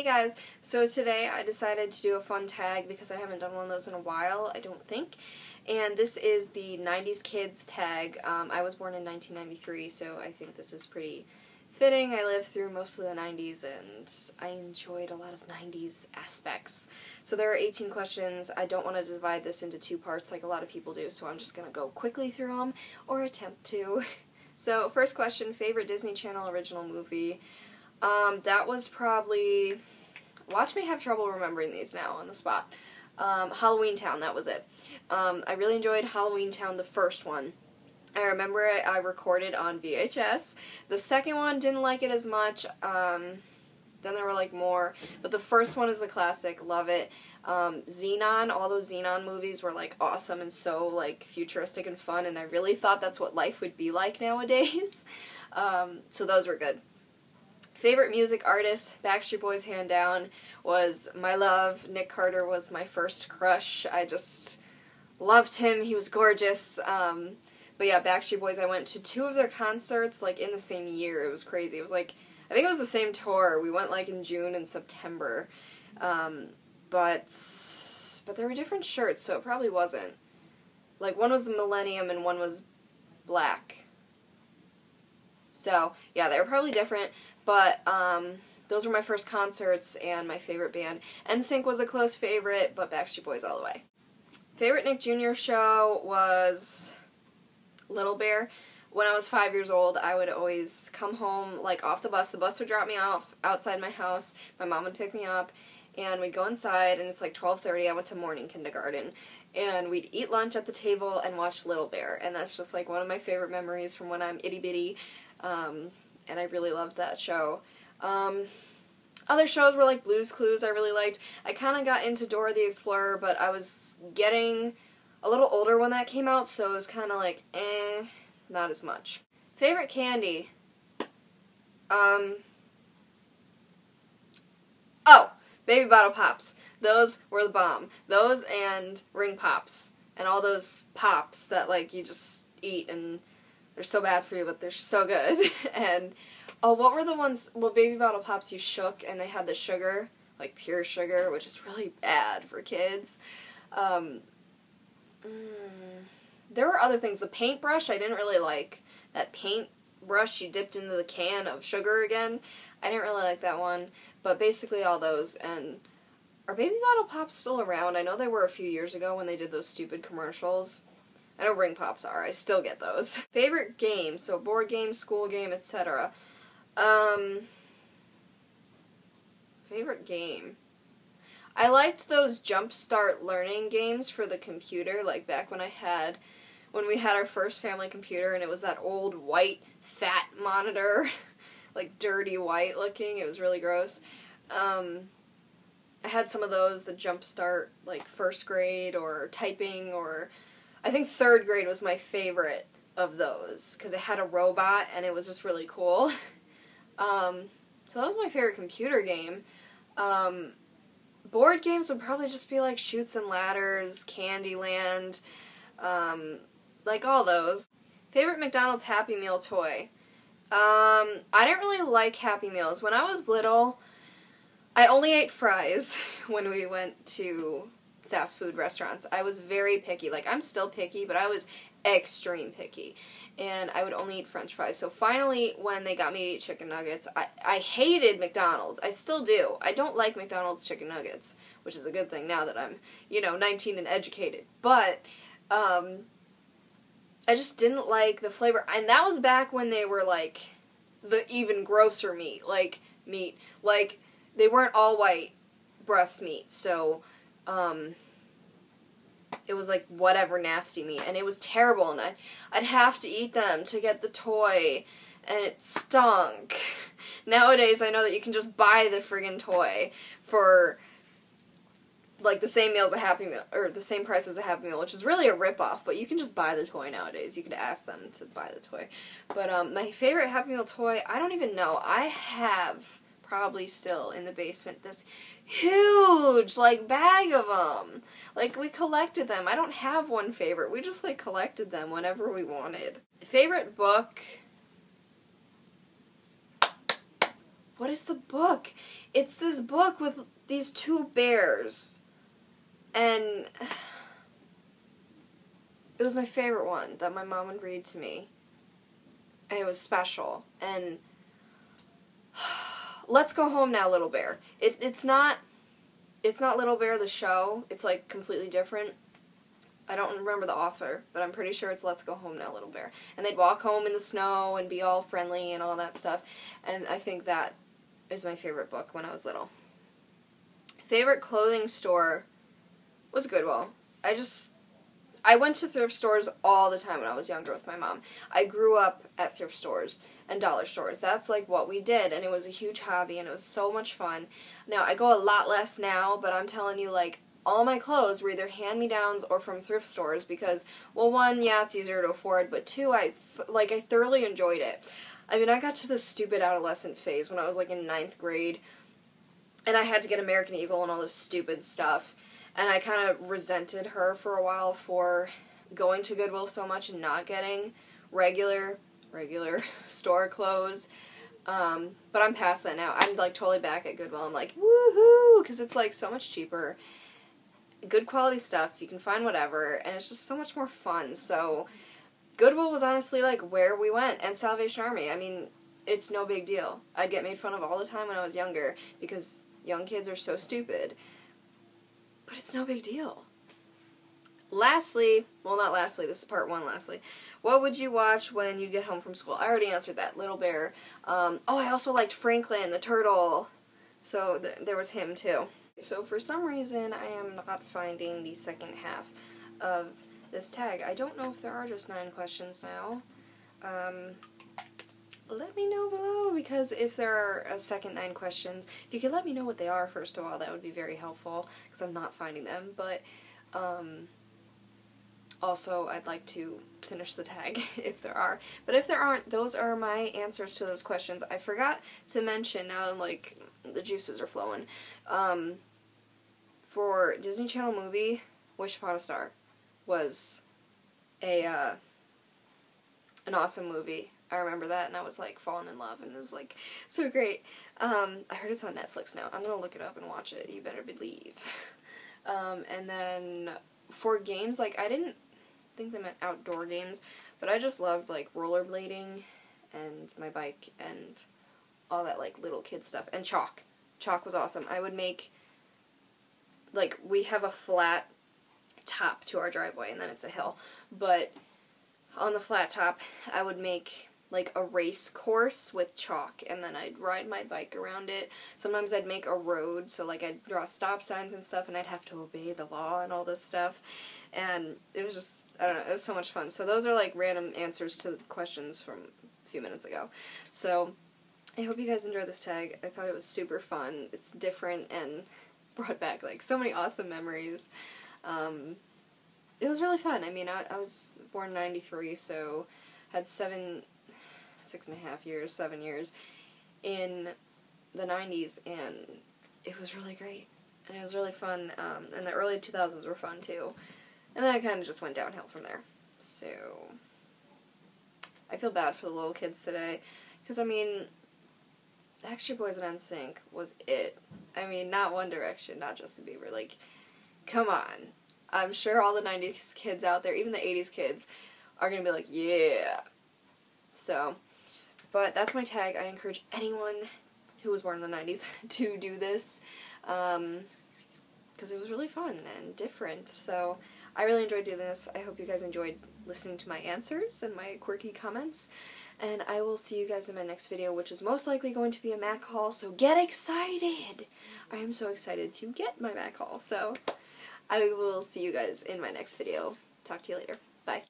guys, so today I decided to do a fun tag because I haven't done one of those in a while, I don't think. And this is the 90s kids tag. I was born in 1993, so I think this is pretty fitting. I lived through most of the 90s and I enjoyed a lot of 90s aspects. So there are 18 questions. I don't want to divide this into two parts like a lot of people do, so I'm just going to go quickly through them, or attempt to. So first question, favorite Disney Channel original movie? That was probably, watch me have trouble remembering these now on the spot. Halloween Town, that was it. I really enjoyed Halloween Town, the first one. I remember I recorded on VHS. The second one, didn't like it as much. Then there were like more, but the first one is the classic, love it. Xenon, all those Xenon movies were like awesome and so like futuristic and fun, and I really thought that's what life would be like nowadays. So those were good. Favorite music artist, Backstreet Boys hand down, was my love. Nick Carter was my first crush. I just loved him. He was gorgeous. But yeah, Backstreet Boys, I went to 2 of their concerts like in the same year. It was crazy. It was like, I think it was the same tour. We went like in June and September. But there were different shirts, so it probably wasn't. Like one was the Millennium and one was black. So, yeah, they were probably different, but those were my first concerts and my favorite band. NSYNC was a close favorite, but Backstreet Boys all the way. Favorite Nick Jr. show was Little Bear. When I was 5 years old, I would always come home, like, off the bus. The bus would drop me off outside my house. My mom would pick me up, and we'd go inside, and it's like 12:30. I went to morning kindergarten. And we'd eat lunch at the table and watch Little Bear. And that's just, like, one of my favorite memories from when I'm itty-bitty. And I really loved that show. Other shows were like Blue's Clues I really liked. I kind of got into Dora the Explorer, but I was getting a little older when that came out, so it was kind of like, not as much. Favorite candy? Oh, Baby Bottle Pops. Those were the bomb. Those and Ring Pops. And all those pops that, like, you just eat and they're so bad for you, but they're so good. And, oh, what were the ones, well, Baby Bottle Pops you shook and they had the sugar, like pure sugar, which is really bad for kids. There were other things. The paintbrush I didn't really like. That paintbrush you dipped into the can of sugar again. I didn't really like that one. But basically all those. And are Baby Bottle Pops still around? I know they were a few years ago when they did those stupid commercials. I know Ring Pops are. I still get those. Favorite game, so board game, school game, etc. Favorite game. I liked those Jumpstart learning games for the computer, like back when we had our first family computer, and it was that old white fat monitor, like dirty white looking. It was really gross. I had some of those, the Jumpstart, like first grade or typing, or I think 3rd grade was my favorite of those because it had a robot and it was just really cool. So that was my favorite computer game. Board games would probably just be like Chutes and Ladders, Candyland, like all those. Favorite McDonald's Happy Meal toy? I didn't really like Happy Meals. When I was little, I only ate fries when we went to fast food restaurants. I was very picky. Like, I'm still picky, but I was extreme picky. And I would only eat French fries. So finally, when they got me to eat chicken nuggets, I hated McDonald's. I still do. I don't like McDonald's chicken nuggets, which is a good thing now that I'm, 19 and educated. But, I just didn't like the flavor. And that was back when they were, like, the even grosser meat. Like, they weren't all white breast meat. So, it was like whatever nasty meat, and it was terrible, and I'd have to eat them to get the toy, and it stunk. Nowadays, I know that you can just buy the friggin' toy for like the same meal as a Happy Meal, or the same price as a Happy Meal, which is really a ripoff, but you can just buy the toy nowadays. You could ask them to buy the toy. But my favorite Happy Meal toy, I don't even know. I have probably still in the basement this huge like bag of them. Like, we collected them. I don't have one favorite. We just like collected them whenever we wanted. Favorite book? what is the book? It's this book with these two bears. And it was my favorite one that my mom would read to me. And it was special. And Let's Go Home Now, Little Bear. It's not Little Bear the show. It's like completely different. I don't remember the author, but I'm pretty sure it's Let's Go Home Now, Little Bear. And they'd walk home in the snow and be all friendly and all that stuff. And I think that is my favorite book when I was little. Favorite clothing store was Goodwill. I went to thrift stores all the time when I was younger with my mom. I grew up at thrift stores and dollar stores. That's like what we did, and it was a huge hobby, and it was so much fun. Now, I go a lot less now, but I'm telling you, like, all my clothes were either hand-me-downs or from thrift stores because, well, one, yeah, it's easier to afford, but two, I thoroughly enjoyed it. I mean, I got to this stupid adolescent phase when I was, like, in 9th grade, and I had to get American Eagle and all this stupid stuff, and I kind of resented her for a while for going to Goodwill so much and not getting regular store clothes. But I'm past that now. I'm, like, totally back at Goodwill. I'm like, woohoo! Because it's, like, so much cheaper. Good quality stuff. You can find whatever. And it's just so much more fun. So, Goodwill was honestly, like, where we went. And Salvation Army. I mean, it's no big deal. I'd get made fun of all the time when I was younger because young kids are so stupid. But it's no big deal. Lastly, well, not lastly, this is part one, lastly. What would you watch when you get home from school? I already answered that. Little Bear. Oh, I also liked Franklin, the turtle. So there was him, too. So for some reason, I am not finding the second half of this tag. I don't know if there are just 9 questions now. Let me know below, because if there are a second 9 questions, if you could let me know what they are, first of all, that would be very helpful, because I'm not finding them. But, also, I'd like to finish the tag if there are. But if there aren't, those are my answers to those questions. I forgot to mention, now like the juices are flowing, for Disney Channel movie, Wish Upon a Star was an awesome movie. I remember that, and I was like falling in love, and it was like so great. I heard it's on Netflix now. I'm gonna look it up and watch it. You better believe. And then for games, like, I didn't think they meant outdoor games, but I just loved, like, rollerblading and my bike and all that, like, little kid stuff. And chalk. Chalk was awesome. I would make, like, we have a flat top to our driveway, and then it's a hill. But on the flat top, I would make, like, a race course with chalk, and then I'd ride my bike around it. Sometimes I'd make a road, so, like, I'd draw stop signs and stuff, and I'd have to obey the law and all this stuff. And it was just, I don't know, it was so much fun. So those are, like, random answers to the questions from a few minutes ago. So I hope you guys enjoyed this tag. I thought it was super fun. It's different and brought back, like, so many awesome memories. It was really fun. I mean, I was born in 93, so had 7 years in the 90s, and it was really great. And it was really fun, and the early 2000s were fun, too. And then it kind of just went downhill from there. So, I feel bad for the little kids today, because, I mean, Backstreet Boys and NSYNC was it. I mean, not One Direction, not Justin Bieber, like, come on. I'm sure all the 90s kids out there, even the 80s kids, are going to be like, yeah. So, but that's my tag. I encourage anyone who was born in the 90s to do this, because it was really fun and different. So, I really enjoyed doing this. I hope you guys enjoyed listening to my answers and my quirky comments. And I will see you guys in my next video, which is most likely going to be a Mac haul, so get excited! I am so excited to get my Mac haul, so I will see you guys in my next video. Talk to you later. Bye.